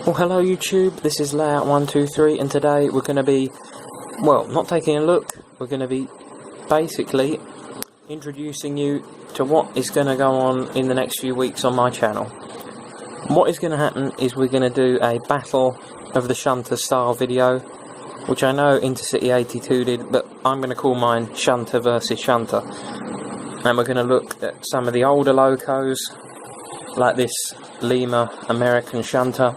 Well, hello YouTube, this is Layout123 and today we're going to be, well, not taking a look, we're going to be basically introducing you to what is going to go on in the next few weeks on my channel. What is going to happen is we're going to do a battle of the Shunter style video, which I know Intercity 82 did, but I'm going to call mine Shunter versus Shunter. And we're going to look at some of the older locos, like this Lima American Shunter.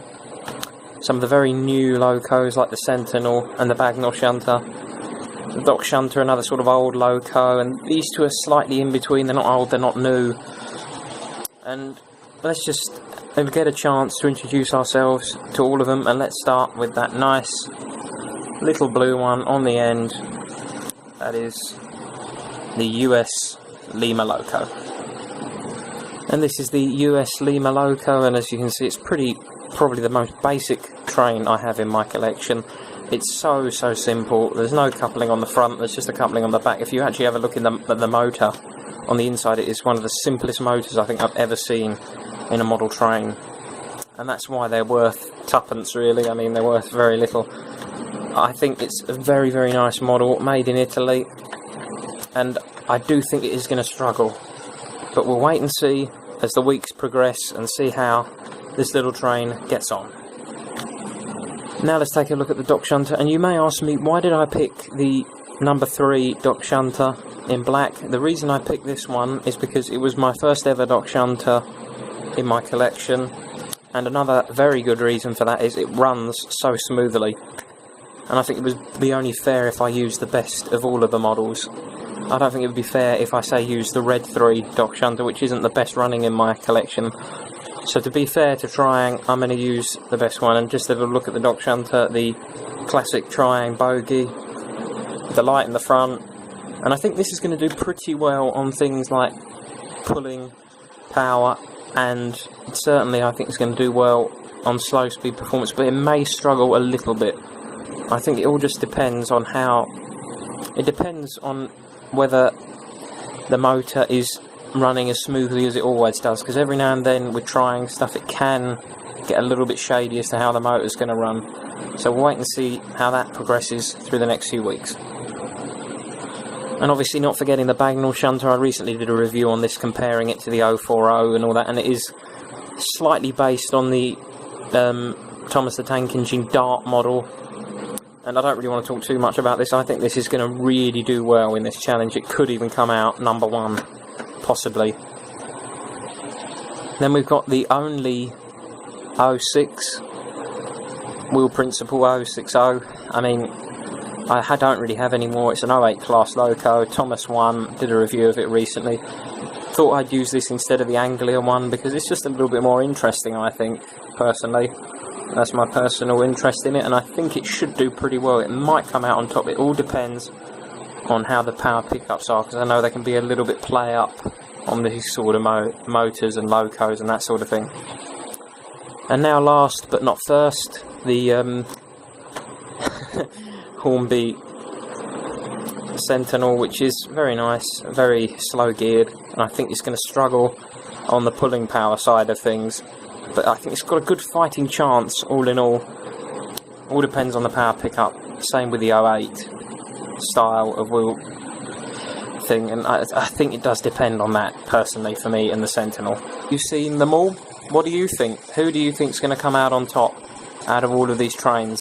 Some of the very new locos like the Sentinel and the Bagnall Shunter, the Doc Shunter, another sort of old loco, and these two are slightly in between. They're not old, they're not new. And let's just get a chance to introduce ourselves to all of them, and let's start with that nice little blue one on the end. That is the US Lima Loco. And this is the US Lima Loco, and as you can see, it's probably the most basic train I have in my collection. It's so simple. There's no coupling on the front, there's just a coupling on the back. If you actually have a look at the motor on the inside, it is one of the simplest motors I think I've ever seen in a model train. And that's why they're worth tuppence, really. I mean, they're worth very little. I think it's a very nice model, made in Italy, and I do think it is going to struggle. But we'll wait and see as the weeks progress and see how this little train gets on. Now let's take a look at the Doc Shunter, and you may ask me, why did I pick the number 3 Doc Shunter in black? The reason I picked this one is because it was my first ever Doc Shunter in my collection, and another very good reason for that is it runs so smoothly, and I think it would be only fair if I used the best of all of the models. I don't think it would be fair if I say use the red 3 Doc Shunter, which isn't the best running in my collection. So to be fair to Triang, I'm going to use the best one, and just have a look at the Doc Shunter, the classic Triang bogie, the light in the front, and I think this is going to do pretty well on things like pulling power, and certainly I think it's going to do well on slow speed performance, but it may struggle a little bit. I think it all just depends on whether the motor is running as smoothly as it always does, because every now and then with Triang stuff it can get a little bit shady as to how the motor's going to run. So we'll wait and see how that progresses through the next few weeks. And obviously not forgetting the Bagnall Shunter. I recently did a review on this, comparing it to the 040 and all that, and it is slightly based on the Thomas the Tank Engine Dart model. And I don't really want to talk too much about this. I think this is going to really do well in this challenge. It could even come out number 1, possibly. Then we've got the only 06 Wheel Principle 060. I mean, I don't really have any more. It's an 08 class loco. Thomas 1 did a review of it recently. Thought I'd use this instead of the Anglia one because it's just a little bit more interesting, I think, personally. That's my personal interest in it, and I think it should do pretty well. It might come out on top. It all depends on how the power pickups are, because I know they can be a little bit play up on these sort of motors and locos and that sort of thing. And now last but not first, the Hornby Sentinel, which is very nice, very slow geared, and I think it's going to struggle on the pulling power side of things. But I think it's got a good fighting chance, all in all. All depends on the power pickup. Same with the 08 style of wheel thing, and I think it does depend on that, personally, for me, and the Sentinel. You've seen them all? What do you think? Who do you think's going to come out on top out of all of these trains?